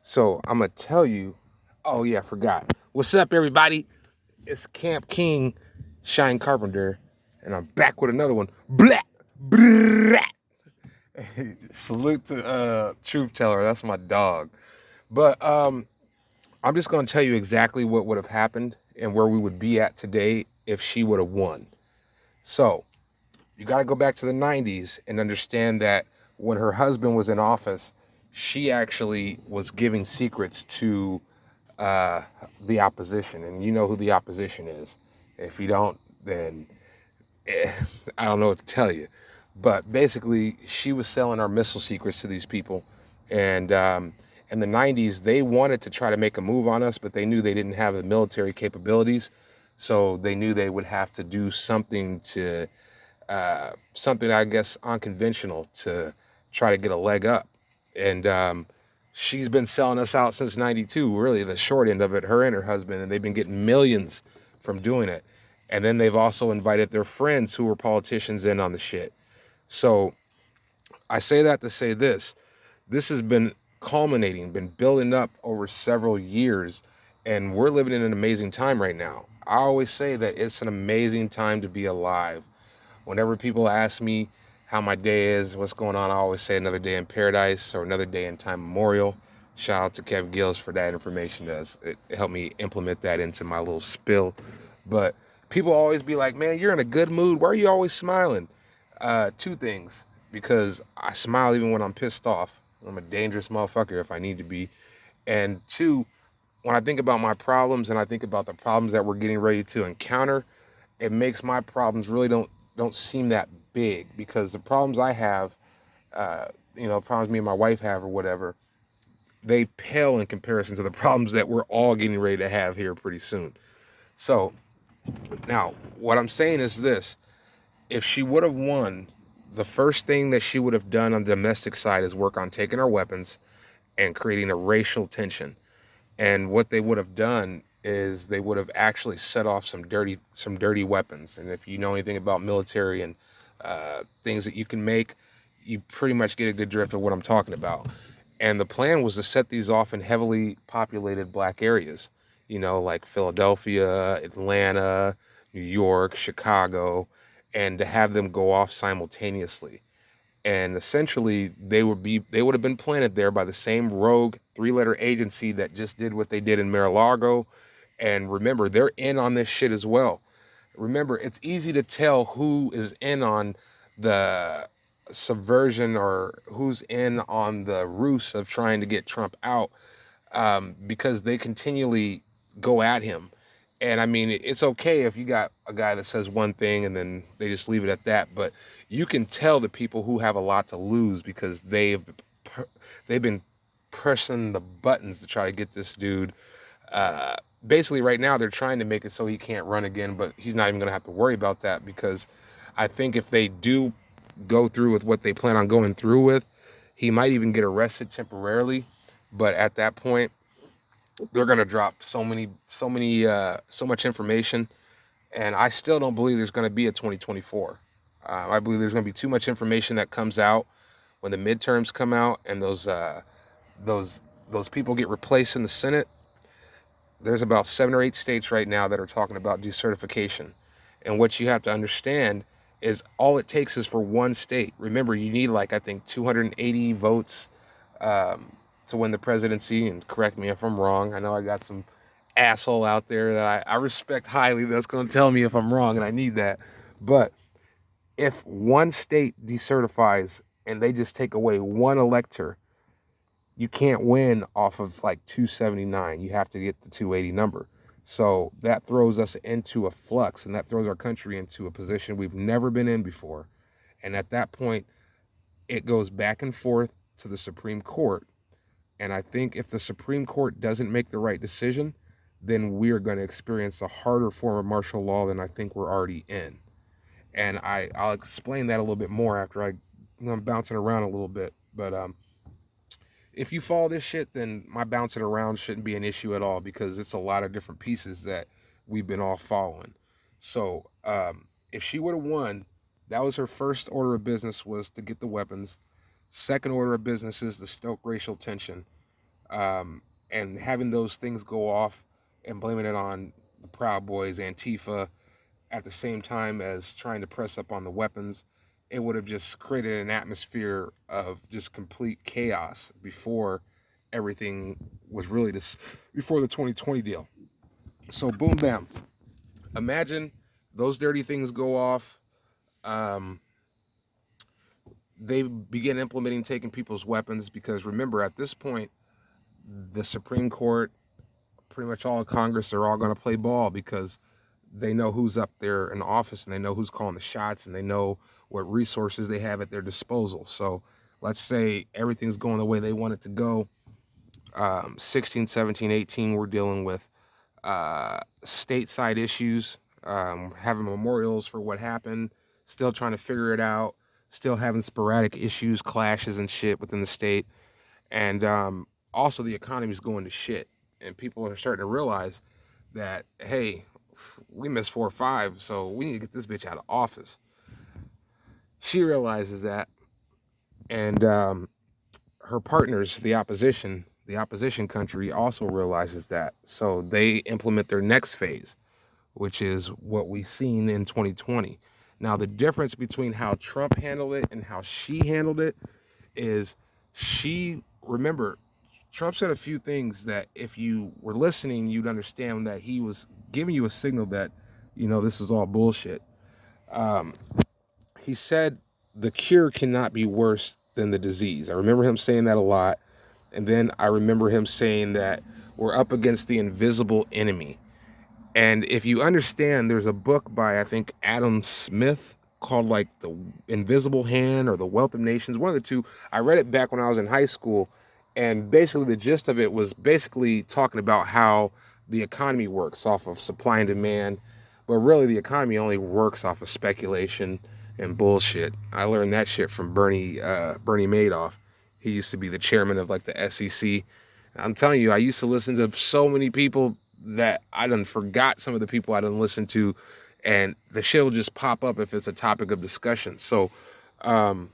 So I'm gonna tell you. Oh yeah, I forgot. What's up, everybody? It's Camp King, Shine Carpenter, and I'm back with another one. Blah, blah. Salute to Truth Teller. That's my dog. But I'm just gonna tell you exactly what would have happened and where we would be at today if she would have won. So you got to go back to the 90s and understand that when her husband was in office, she actually was giving secrets to uh, the opposition. And you know who the opposition is. If you don't, then I don't know what to tell you. But basically, she was selling our missile secrets to these people. And in the 90s, they wanted to try to make a move on us, but they knew they didn't have the military capabilities. So they knew they would have to do something to something, I guess, unconventional to try to get a leg up. And she's been selling us out since 92, really, the short end of it, her and her husband, and they've been getting millions from doing it. And then they've also invited their friends who were politicians in on the shit. So I say that to say this has been culminating, been building up over several years, and we're living in an amazing time right now. I always say that it's an amazing time to be alive. Whenever people ask me how my day is, what's going on, I always say another day in paradise or another day in time memorial. Shout out to Kev Gills for that information. It helped me implement that into my little spill. But people always be like, man, you're in a good mood. Why are you always smiling? Two things. Because I smile even when I'm pissed off. I'm a dangerous motherfucker if I need to be. And two, when I think about my problems and I think about the problems that we're getting ready to encounter, it makes my problems really don't seem that big because the problems I have, uh, problems me and my wife have or whatever, they pale in comparison to the problems that we're all getting ready to have here pretty soon. So now, what I'm saying is this: if she would have won, the first thing that she would have done on the domestic side is work on taking our weapons and creating a racial tension. And what they would have done is they would have actually set off some dirty weapons. And if you know anything about military and things that you can make, you pretty much get a good drift of what I'm talking about. And the plan was to set these off in heavily populated black areas, like Philadelphia, Atlanta, New York, Chicago, and to have them go off simultaneously. And essentially they would have been planted there by the same rogue three-letter agency that just did what they did in Mar-a-Lago. And remember, they're in on this shit as well. Remember, it's easy to tell who is in on the subversion or who's in on the ruse of trying to get Trump out, because they continually go at him. And I mean, it's okay if you got a guy that says one thing and then they just leave it at that. But you can tell the people who have a lot to lose because they've been pressing the buttons to try to get this dude. Uh, Basically, right now they're trying to make it so he can't run again, but he's not even going to have to worry about that because I think if they do go through with what they plan on going through with, he might even get arrested temporarily. But at that point, they're gonna drop so much information, and I still don't believe there's gonna be a 2024. I believe there's gonna be too much information that comes out when the midterms come out, and those those people get replaced in the Senate. There's about 7 or 8 states right now that are talking about decertification, and what you have to understand is all it takes is for one state. Remember, you need like I think 280 votes um, to win the presidency. And correct me if I'm wrong. I know I got some asshole out there that I respect highly that's going to tell me if I'm wrong, and I need that. But if one state decertifies and they just take away one elector, you can't win off of like 279. You have to get the 280 number. So that throws us into a flux and that throws our country into a position we've never been in before. And at that point, it goes back and forth to the Supreme Court. And I think if the Supreme Court doesn't make the right decision, then we're going to experience a harder form of martial law than I think we're already in. And I'll explain that a little bit more after I'm bouncing around a little bit. But if you follow this shit, then my bouncing around shouldn't be an issue at all because it's a lot of different pieces that we've been all following. So if she would have won, that was her first order of business was to get the weapons. Second order of business is to stoke racial tension. And having those things go off and blaming it on the Proud Boys, Antifa, at the same time as trying to press up on the weapons, it would have just created an atmosphere of just complete chaos before everything was really this, before the 2020 deal. So boom, bam. Imagine those dirty things go off. Um, they begin implementing taking people's weapons because remember, at this point, the Supreme Court, pretty much all of Congress are all going to play ball because they know who's up there in the office and they know who's calling the shots and they know what resources they have at their disposal. So let's say everything's going the way they want it to go. 16, 17, 18, we're dealing with stateside issues, having memorials for what happened, still trying to figure it out, still having sporadic issues, clashes and shit within the state. And also the economy's going to shit. And people are starting to realize that, hey, we missed 4 or 5, so we need to get this bitch out of office. She realizes that, and her partners, the opposition country, also realizes that. So they implement their next phase, which is what we've seen in 2020. Now, the difference between how Trump handled it and how she handled it is remember, Trump said a few things that if you were listening, you'd understand that he was giving you a signal that, this was all bullshit. Um, he said the cure cannot be worse than the disease. I remember him saying that a lot. And then I remember him saying that we're up against the invisible enemy. And if you understand, there's a book by, I think, Adam Smith called like The Invisible Hand or The Wealth of Nations, one of the two. I read it back when I was in high school. And basically the gist of it was basically talking about how the economy works off of supply and demand. But really the economy only works off of speculation and bullshit. I learned that shit from Bernie Madoff. He used to be the chairman of like the SEC. I'm telling you, I used to listen to so many people that I done forgot some of the people I done listened to, and the shit will just pop up if it's a topic of discussion. So, and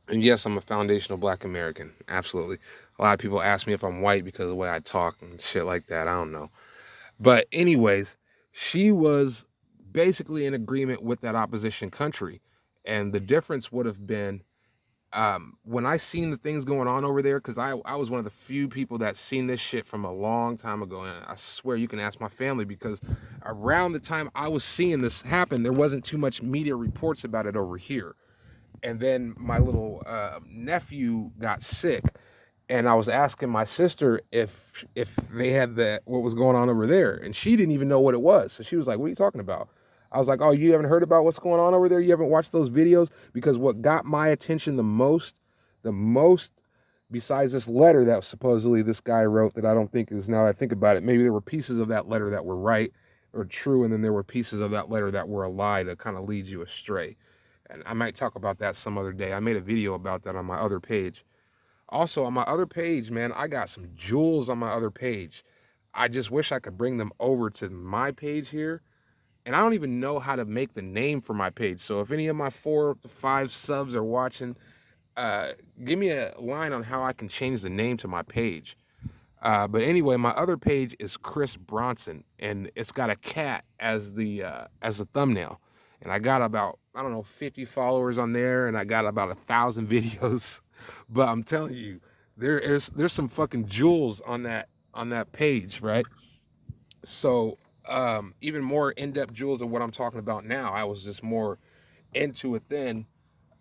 yes, I'm a foundational Black American, absolutely. A lot of people ask me if I'm white because of the way I talk and shit like that. I don't know, but anyways, she was basically in agreement with that opposition country, and the difference would have been when I seen the things going on over there, because I was one of the few people that seen this shit from a long time ago, and I swear you can ask my family because around the time I was seeing this happen, there wasn't too much media reports about it over here. And then my little nephew got sick, and I was asking my sister if they had that what was going on over there, and she didn't even know what it was. So she was like, "What are you talking about?" I was like, "Oh, you haven't heard about what's going on over there? You haven't watched those videos?" Because what got my attention the most, besides this letter that supposedly this guy wrote that I don't think is, now that I think about it, maybe there were pieces of that letter that were right or true, and then there were pieces of that letter that were a lie to kind of lead you astray. And I might talk about that some other day. I made a video about that on my other page. Also, on my other page, man, I got some jewels on my other page. I just wish I could bring them over to my page here. And I don't even know how to make the name for my page. So if any of my 4 to 5 subs are watching, uh, give me a line on how I can change the name to my page. But anyway, my other page is Chris Bronson, and it's got a cat as the thumbnail. And I got about, I don't know, 50 followers on there, and I got about 1,000 videos. But I'm telling you, there's some fucking jewels on that page, right? So even more in-depth jewels of what I'm talking about now. I was just more into it then.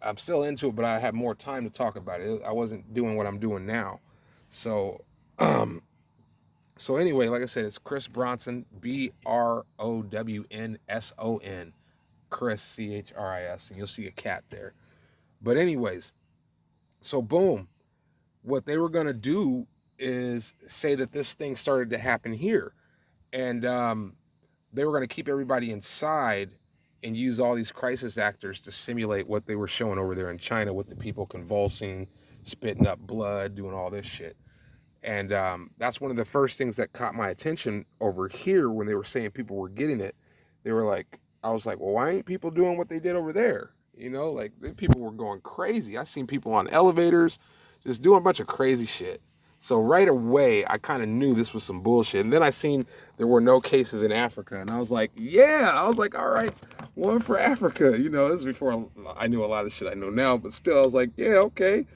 I'm still into it, but I had more time to talk about it. I wasn't doing what I'm doing now. So um, so anyway, like I said, it's Chris Bronson, Brownson, Chris Chris, and you'll see a cat there. But anyways, so boom, what they were gonna do is say that this thing started to happen here, and they were gonna keep everybody inside and use all these crisis actors to simulate what they were showing over there in China with the people convulsing, spitting up blood, doing all this shit. And that's one of the first things that caught my attention over here when they were saying people were getting it. They were like, I was like, well, why ain't people doing what they did over there? Like people were going crazy. I seen people on elevators just doing a bunch of crazy shit. So right away, I kind of knew this was some bullshit. And then I seen there were no cases in Africa, and I was like, yeah. I was like, all right, one for Africa. You know, this is before I knew a lot of shit I know now, but still, I was like, yeah, okay.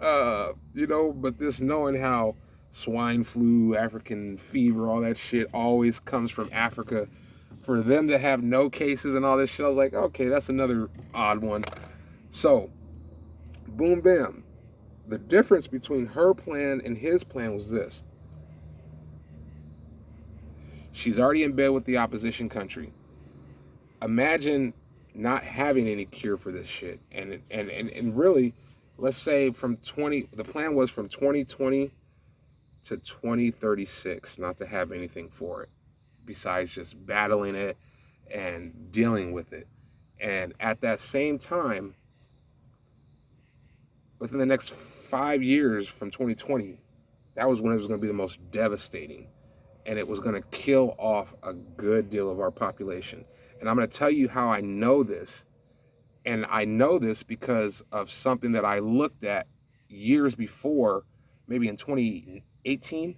You know, but this knowing how swine flu, African fever, all that shit always comes from Africa. For them to have no cases and all this shit, I was like, okay, that's another odd one. So, boom, bam. The difference between her plan and his plan was this. She's already in bed with the opposition country. Imagine not having any cure for this shit. And really, let's say the plan was from 2020 to 2036 not to have anything for it besides just battling it and dealing with it. And at that same time, within the next 5 years from 2020, that was when it was going to be the most devastating. And it was going to kill off a good deal of our population. And I'm going to tell you how I know this. And I know this because of something that I looked at years before, maybe in 2018.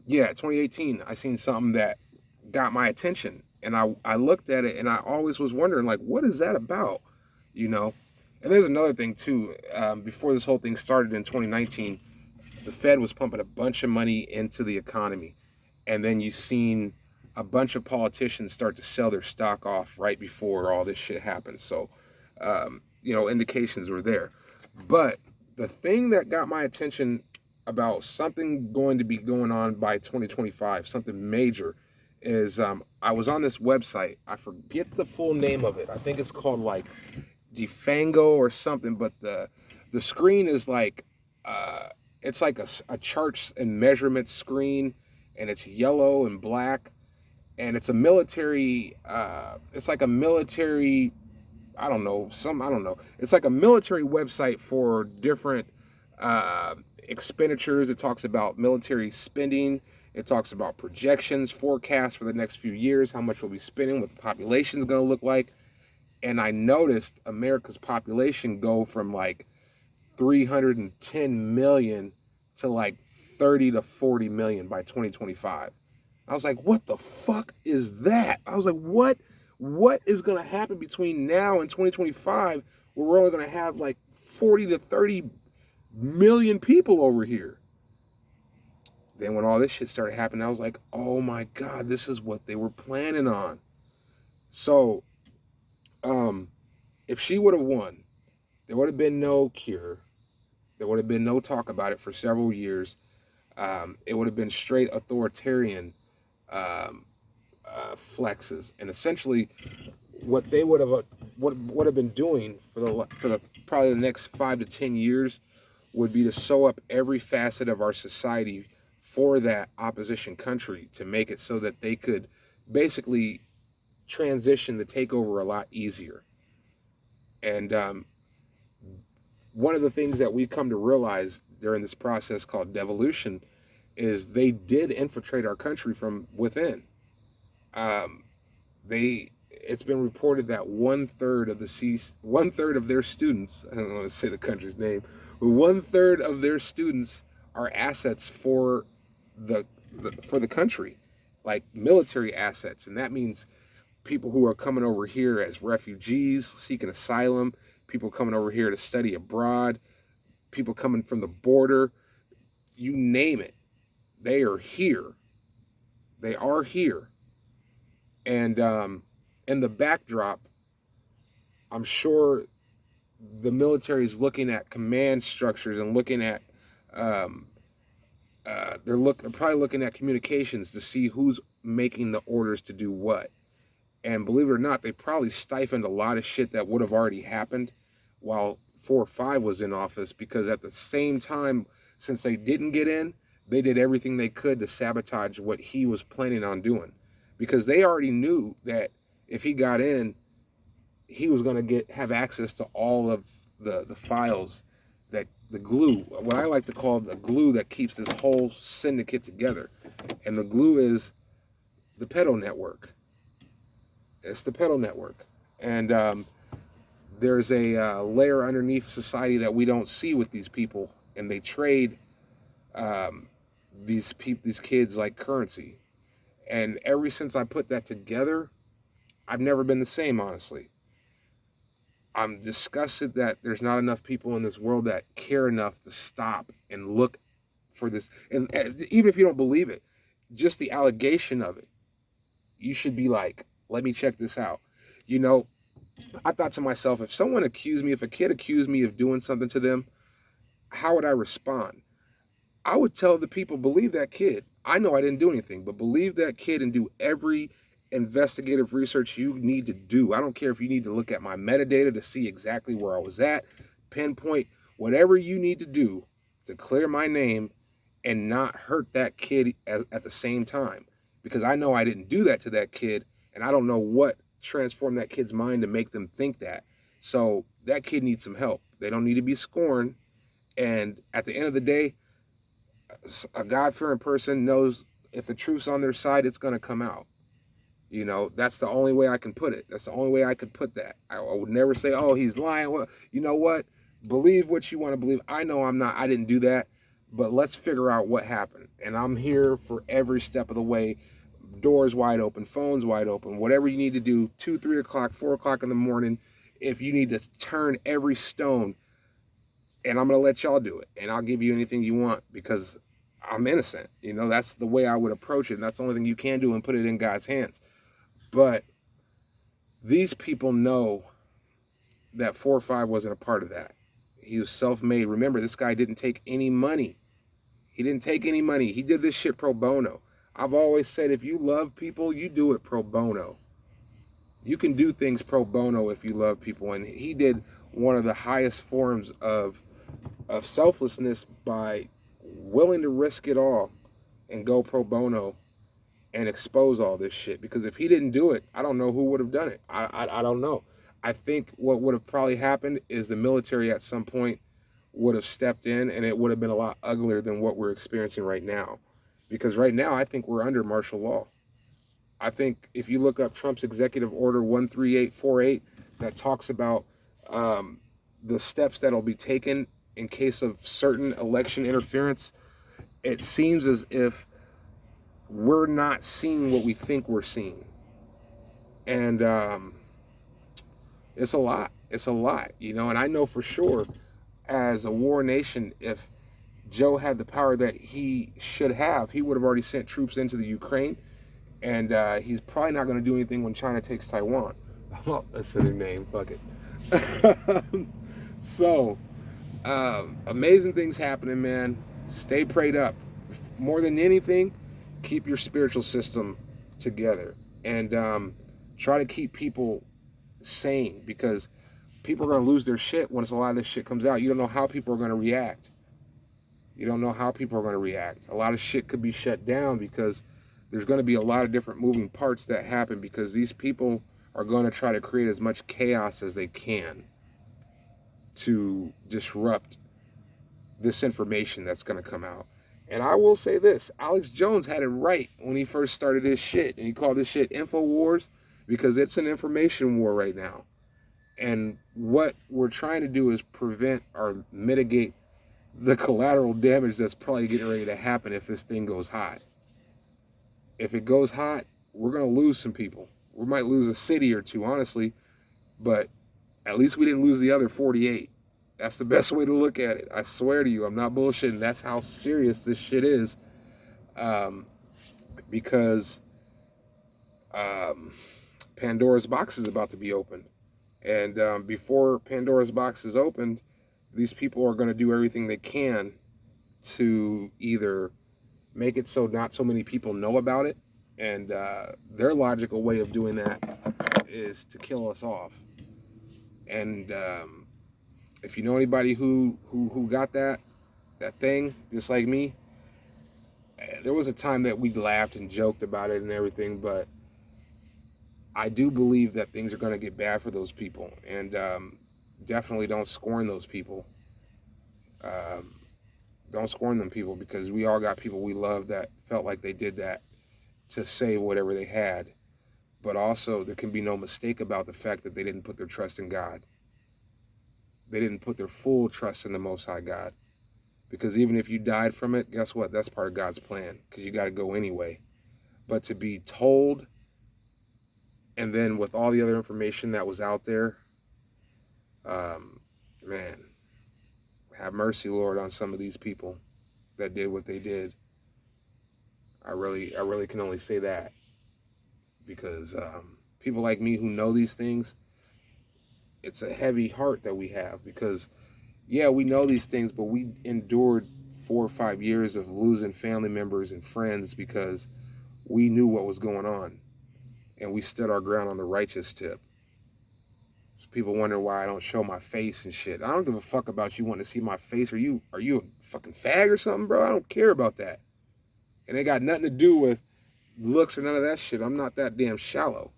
2018, I seen something that got my attention. And I looked at it and I always was wondering, like, what is that about? You know? And there's another thing, too. Before this whole thing started in 2019, the Fed was pumping a bunch of money into the economy. And then you've seen a bunch of politicians start to sell their stock off right before all this shit happened. So, indications were there. But the thing that got my attention about something going to be going on by 2025, something major, is I was on this website. I forget the full name of it. I think it's called like Defango or something, but the screen is like it's like a charts and measurement screen, and it's yellow and black, and it's a military. It's like a military. I don't know. It's like a military website for different expenditures. It talks about military spending. It talks about projections, forecasts for the next few years, how much we'll be spending, what the population is going to look like. And I noticed America's population go from like 310 million to like 30 to 40 million by 2025. I was like, what the fuck is that? I was like, what is going to happen between now and 2025 where we're only going to have like 40 to 30 million people over here? Then when all this shit started happening, I was like, oh my God, this is what they were planning on. So, if she would have won, there would have been no cure. There would have been no talk about it for several years. It would have been straight authoritarian flexes, and essentially, what they would have been doing for the probably the next 5 to 10 years would be to sew up every facet of our society for that opposition country to make it so that they could basically transition the takeover a lot easier. And one of the things that we've come to realize during this process called devolution is they did infiltrate our country from within. It's been reported that 1/3 of their students, I don't want to say the country's name, but 1/3 of their students are assets for the country, like military assets, and that means people who are coming over here as refugees seeking asylum, people coming over here to study abroad, people coming from the border, you name it, they are here. They are here. And in the backdrop, I'm sure the military is looking at command structures and looking at they're probably looking at communications to see who's making the orders to do what. And believe it or not, they probably stifled a lot of shit that would have already happened while 4 or 5 was in office, because at the same time, since they didn't get in, they did everything they could to sabotage what he was planning on doing. Because they already knew that if he got in, he was going to have access to all of the files, that the glue, what I like to call the glue that keeps this whole syndicate together. And the glue is the pedo network. It's the pedo network. And there's a layer underneath society that we don't see with these people. and they trade these kids like currency. And ever since I put that together, I've never been the same, honestly. I'm disgusted that there's not enough people in this world that care enough to stop and look for this. And even if you don't believe it, just the allegation of it, you should be like, let me check this out. You know, I thought to myself, if a kid accused me of doing something to them, how would I respond? I would tell the people, believe that kid. I know I didn't do anything, but believe that kid and do every investigative research you need to do. I don't care if you need to look at my metadata to see exactly where I was at, pinpoint whatever you need to do to clear my name and not hurt that kid at the same time. Because I know I didn't do that to that kid, and I don't know what transformed that kid's mind to make them think that. So that kid needs some help. They don't need to be scorned. And at the end of the day, a God-fearing person knows if the truth's on their side, it's going to come out. You know, that's the only way I can put it. That's the only way I could put that. I would never say, oh, he's lying. Well, you know what? Believe what you want to believe. I know I didn't do that, but let's figure out what happened. And I'm here for every step of the way. Doors wide open, phones wide open, whatever you need to do, 2, 3 o'clock, 4 o'clock in the morning. If you need to turn every stone, and I'm going to let y'all do it, and I'll give you anything you want because I'm innocent. You know, that's the way I would approach it. And that's the only thing you can do, and put it in God's hands. But these people know that 4-5 wasn't a part of that. He was self-made. Remember, this guy didn't take any money. He didn't take any money. He did this shit pro bono. I've always said, if you love people, you do it pro bono. You can do things pro bono if you love people. And he did one of the highest forms of selflessness by willing to risk it all and go pro bono and expose all this shit. Because if he didn't do it, I don't know who would have done it. I don't know. I think what would have probably happened is the military at some point would have stepped in, and it would have been a lot uglier than what we're experiencing right now. Because right now, I think we're under martial law. I think if you look up Trump's executive order 13848 that talks about the steps that'll be taken in case of certain election interference, it seems as if we're not seeing what we think we're seeing. And it's a lot. It's a lot, you know. And I know for sure, as a war nation, if Joe had the power that he should have, he would have already sent troops into the Ukraine. And he's probably not going to do anything when China takes Taiwan. Oh, that's their name. Fuck it. So, amazing things happening, man. Stay prayed up. More than anything, keep your spiritual system together. And try to keep people sane, because people are going to lose their shit once a lot of this shit comes out. You don't know how people are going to react. You don't know how people are going to react. A lot of shit could be shut down because there's going to be a lot of different moving parts that happen, because these people are going to try to create as much chaos as they can to disrupt this information that's going to come out. And I will say this, Alex Jones had it right when he first started this shit, and he called this shit InfoWars, because it's an information war right now. And what we're trying to do is prevent or mitigate the collateral damage that's probably getting ready to happen if this thing goes hot. If it goes hot, we're going to lose some people. We might lose a city or two, honestly, but at least we didn't lose the other 48. That's the best way to look at it. I swear to you, I'm not bullshitting. That's how serious this shit is. Because Pandora's box is about to be opened. And before Pandora's box is opened, these people are going to do everything they can to either make it so not so many people know about it, and their logical way of doing that is to kill us off. And if you know anybody who got that thing, just like me, there was a time that we laughed and joked about it and everything, but I do believe that things are going to get bad for those people, and definitely don't scorn those people. Don't scorn them people, because we all got people we love that felt like they did that to say whatever they had. But also, there can be no mistake about the fact that they didn't put their trust in God. They didn't put their full trust in the Most High God. Because even if you died from it, guess what? That's part of God's plan, because you got to go anyway. But to be told, and then with all the other information that was out there, man, have mercy, Lord, on some of these people that did what they did. I really can only say that, because people like me who know these things, it's a heavy heart that we have, because yeah, we know these things, but we endured 4 or 5 years of losing family members and friends because we knew what was going on, and we stood our ground on the righteous tip. So people wonder why I don't show my face and shit. I don't give a fuck about you wanting to see my face. Are you a fucking fag or something, bro? I don't care about that. And it got nothing to do with looks or none of that shit. I'm not that damn shallow.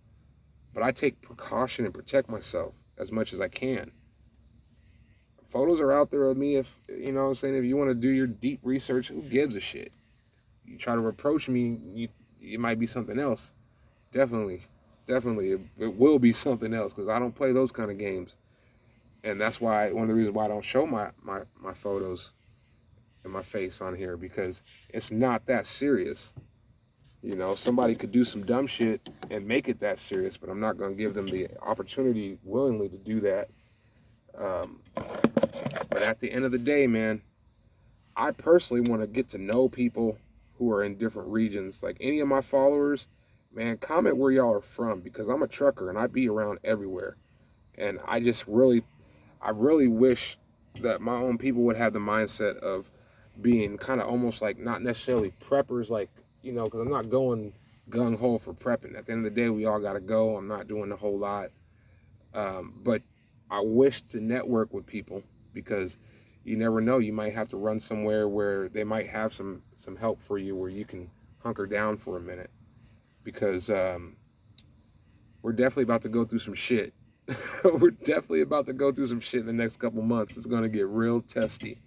But I take precaution and protect myself as much as I can. Photos are out there of me. If you know what I'm saying, if you want to do your deep research, who gives a shit? You try to reproach me, it might be something else. Definitely it will be something else, because I don't play those kind of games. And that's why one of the reasons why I don't show my photos and my face on here, because it's not that serious. You know, somebody could do some dumb shit and make it that serious, but I'm not going to give them the opportunity willingly to do that. But at the end of the day, man, I personally want to get to know people who are in different regions. Like any of my followers, man, comment where y'all are from, because I'm a trucker and I be around everywhere. And I really wish that my own people would have the mindset of being kind of almost like, not necessarily preppers, like, you know, because I'm not going gung ho for prepping. At the end of the day, we all got to go. I'm not doing a whole lot. But I wish to network with people, because you never know. You might have to run somewhere where they might have some help for you, where you can hunker down for a minute, because we're definitely about to go through some shit. We're definitely about to go through some shit in the next couple months. It's going to get real testy.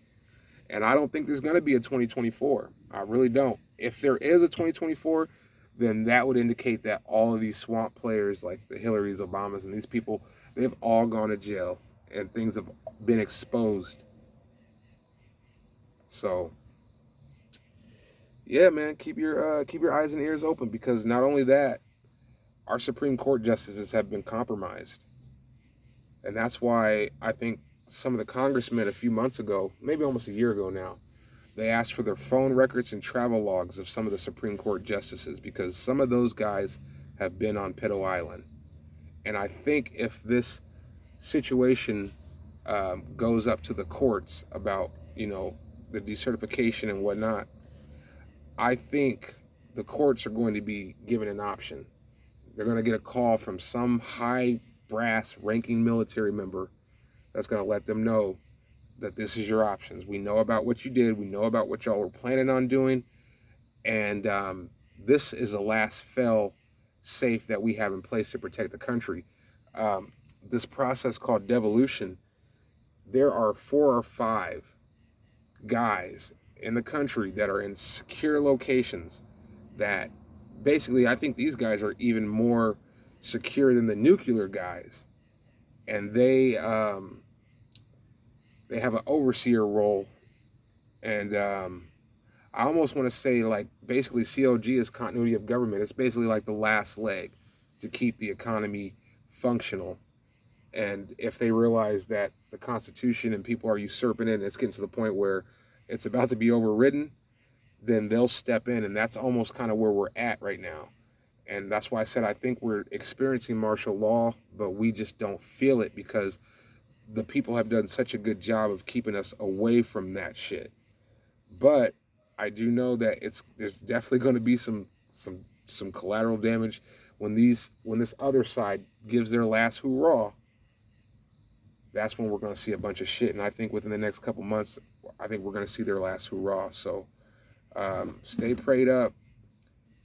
And I don't think there's going to be a 2024. I really don't. If there is a 2024, then that would indicate that all of these swamp players, like the Hillarys, Obamas, and these people, they've all gone to jail and things have been exposed. So, yeah, man, keep your eyes and ears open, because not only that, our Supreme Court justices have been compromised. And that's why I think some of the congressmen a few months ago, maybe almost a year ago now, they asked for their phone records and travel logs of some of the Supreme Court justices, because some of those guys have been on Pedo Island. And I think if this situation goes up to the courts about, you know, the decertification and whatnot, I think the courts are going to be given an option. They're going to get a call from some high brass ranking military member that's going to let them know that this is your options. We know about what you did. We know about what y'all were planning on doing. And this is the last fail safe that we have in place to protect the country. This process called devolution, there are 4 or 5 guys in the country that are in secure locations that basically, I think these guys are even more secure than the nuclear guys. And they have an overseer role. And I almost want to say, like, basically COG is continuity of government. It's basically like the last leg to keep the economy functional. And if they realize that the Constitution and people are usurping it, and it's getting to the point where it's about to be overridden, then they'll step in. And that's almost kind of where we're at right now. And that's why I said I think we're experiencing martial law, but we just don't feel it, because the people have done such a good job of keeping us away from that shit. But I do know that there's definitely going to be some collateral damage when this other side gives their last hoorah. That's when we're going to see a bunch of shit. And I think within the next couple months, I think we're going to see their last hoorah. So stay prayed up,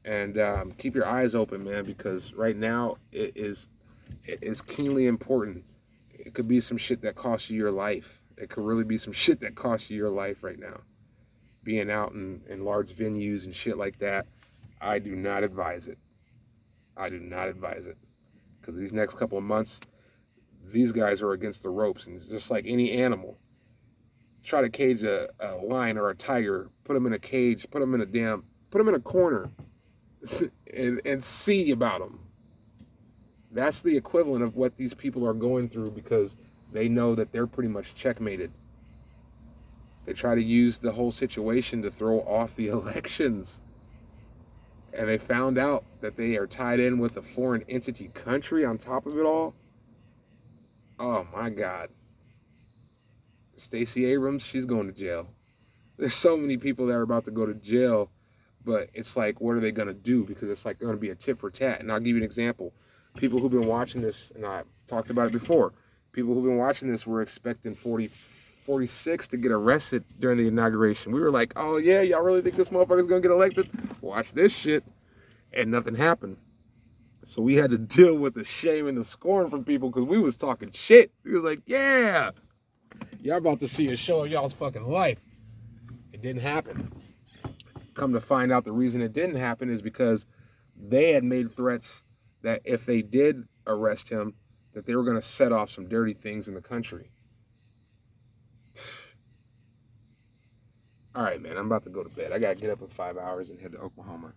and keep your eyes open, man, because right now it is keenly important. It could be some shit that costs you your life. It could really be some shit that costs you your life right now. Being out in large venues and shit like that, I do not advise it. I do not advise it. Because these next couple of months, these guys are against the ropes. And just like any animal, try to cage a lion or a tiger, put them in a cage, put them in a corner, and see about them. That's the equivalent of what these people are going through because they know that they're pretty much checkmated. They try to use the whole situation to throw off the elections. And they found out that they are tied in with a foreign entity country on top of it all. Oh my God. Stacey Abrams, she's going to jail. There's so many people that are about to go to jail, but it's like, what are they going to do? Because it's like going to be a tit for tat. And I'll give you an example. People who've been watching this, and I've talked about it before, people who've been watching this were expecting 46 to get arrested during the inauguration. We were like, oh yeah, y'all really think this motherfucker's going to get elected? Watch this shit. And nothing happened. So we had to deal with the shame and the scorn from people because we was talking shit. We was like, yeah, y'all about to see a show of y'all's fucking life. It didn't happen. Come to find out the reason it didn't happen is because they had made threats that if they did arrest him, that they were going to set off some dirty things in the country. All right, man, I'm about to go to bed. I got to get up in 5 hours and head to Oklahoma.